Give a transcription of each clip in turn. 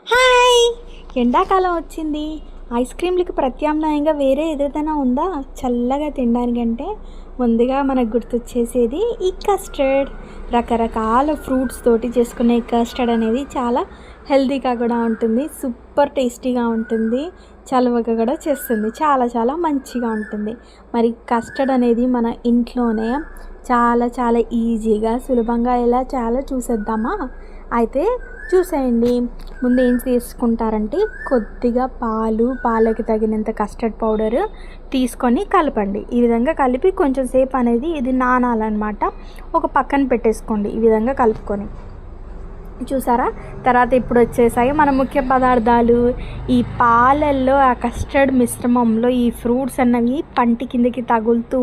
Hi! ఎండాకాలం వచ్చింది. Ice క్రీమ్‌లకి ప్రత్యామ్నాయంగా వేరే ఏదేదైనా ఉందా? చల్లగా తినడానికంటే ముందుగా మనకు గుర్తొచ్చేసేది ఈ కస్టర్డ్. రకరకాల ఫ్రూట్స్ తోటి చేసుకునే కస్టర్డ్ అనేది చాలా హెల్తీగా కూడా ఉంటుంది. సూపర్ టేస్టీగా ఉంటుంది. చలువగా కూడా చేస్తుంది. చాలా చాలా మంచిగా ఉంటుంది. మరి కస్టర్డ్ అనేది మన ఇంట్లోనే చాలా చాలా ఈజీగా, సులభంగా ఎలా చేయాలో చూసేద్దామా? అయితే చూసేయండి. ముందు ఏం తీసుకుంటారంటే కొద్దిగా పాలకి తగినంత కస్టర్డ్ పౌడర్ తీసుకొని కలపండి. ఈ విధంగా కలిపి కొంచెం సేపు అనేది ఇది నానాలన్నమాట. ఒక పక్కన పెట్టేసుకోండి ఈ విధంగా కలుపుకొని. చూసారా? తర్వాత ఇప్పుడు వచ్చేసాయి మన ముఖ్య పదార్థాలు. ఈ పాలల్లో ఆ కస్టర్డ్ మిశ్రమంలో ఈ ఫ్రూట్స్ అన్నవి పంటి కిందకి తగులుతూ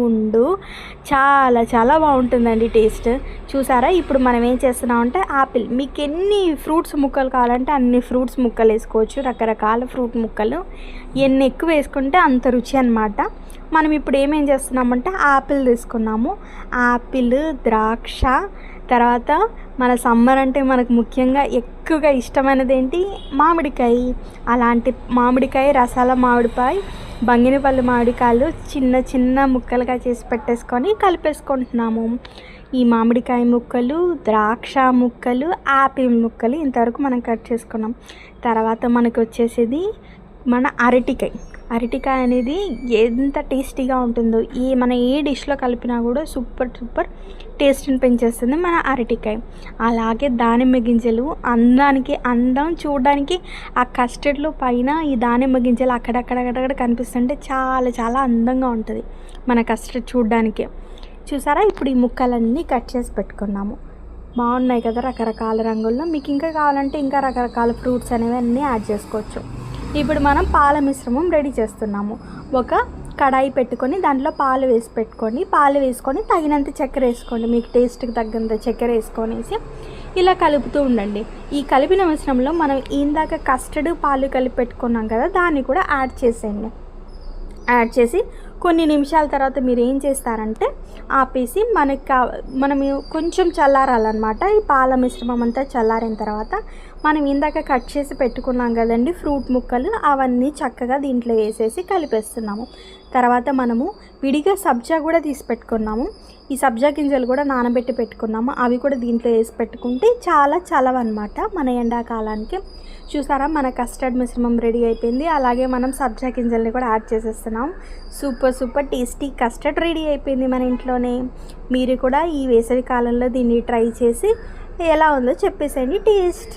చాలా చాలా బాగుంటుందండి టేస్ట్. చూసారా? ఇప్పుడు మనం ఏం చేస్తున్నామంటే ఆపిల్, మీకు ఎన్ని ఫ్రూట్స్ ముక్కలు కావాలంటే అన్ని ఫ్రూట్స్ ముక్కలు వేసుకోవచ్చు. రకరకాల ఫ్రూట్ ముక్కలు ఎన్ని ఎక్కువ వేసుకుంటే అంత రుచి అన్నమాట. మనం ఇప్పుడు ఏమేం చేస్తున్నామంటే ఆపిల్ తీసుకున్నాము. ఆపిల్, ద్రాక్ష, తర్వాత మన సమ్మర్ అంటే మనకు ముఖ్యంగా ఎక్కువగా ఇష్టమైనది ఏంటి? మామిడికాయ. అలాంటి మామిడికాయ, రసాల మామిడికాయ, బంగినపల్లి మామిడికాయలు చిన్న చిన్న ముక్కలుగా చేసి పెట్టేసుకొని కలిపేసుకుంటున్నాము. ఈ మామిడికాయ ముక్కలు, ద్రాక్ష ముక్కలు, ఆపిల్ ముక్కలు ఇంతవరకు మనం కట్ చేసుకున్నాం. తర్వాత మనకు వచ్చేసేది మన అరటికాయ అనేది ఎంత టేస్టీగా ఉంటుందో, మన ఏ డిష్లో కలిపినా కూడా సూపర్ టేస్ట్ని పెంచేస్తుంది మన అరటికాయ. అలాగే దానిమ్మ గింజలు, అందం చూడడానికి ఆ కస్టర్డ్లో పైన ఈ దానిమ్మ గింజలు అక్కడక్కడ కనిపిస్తుంటే చాలా చాలా అందంగా ఉంటుంది మన కస్టర్డ్ చూడడానికి. చూసారా? ఇప్పుడు ఈ ముక్కలన్నీ కట్ చేసి పెట్టుకున్నాము. బాగున్నాయి కదా రకరకాల రంగుల్లో. మీకు ఇంకా కావాలంటే ఇంకా రకరకాల ఫ్రూట్స్ అనేవి అన్నీ యాడ్ చేసుకోవచ్చు. ఇప్పుడు మనం పాల మిశ్రమం రెడీ చేస్తున్నాము. ఒక కడాయి పెట్టుకొని దాంట్లో పాలు వేసుకొని తగినంత చక్కెర వేసుకోండి. మీకు టేస్ట్కి తగ్గంత చక్కెర వేసుకొనేసి ఇలా కలుపుతూ ఉండండి. ఈ కలిపిన మిశ్రమంలో మనం ఇందాక కస్టర్డ్ పాలు కలిపి పెట్టుకున్నాం కదా, దాన్ని కూడా యాడ్ చేసేయండి. యాడ్ చేసి కొన్ని నిమిషాల తర్వాత మీరు ఏం చేస్తారంటే ఆపేసి మనం కొంచెం చల్లారాలన్నమాట. ఈ పాల మిశ్రమం అంతా చల్లారిన తర్వాత మనం ఇందాక కట్ చేసి పెట్టుకున్నాం కదండి ఫ్రూట్ ముక్కలు, అవన్నీ చక్కగా దీంట్లో వేసేసి కలిపేస్తున్నాము. తర్వాత మనము విడిగా సబ్జా కూడా తీసి పెట్టుకున్నాము. ఈ సబ్జా గింజలు కూడా నానబెట్టి పెట్టుకున్నాము. అవి కూడా దీంట్లో వేసి పెట్టుకుంటే చాలా చలవన్నమాట మన ఎండాకాలానికి. చూసారా? మన కస్టర్డ్ మిశ్రమం రెడీ అయిపోయింది. అలాగే మనం సబ్జా గింజల్ని కూడా యాడ్ చేసేస్తున్నాం. సూపర్ టేస్టీ కస్టర్డ్ రెడీ అయిపోయింది మన ఇంట్లోనే. మీరు కూడా ఈ వేసవి కాలంలో దీన్ని ట్రై చేసి ఎలా ఉందో చెప్పేసేయండి టేస్ట్.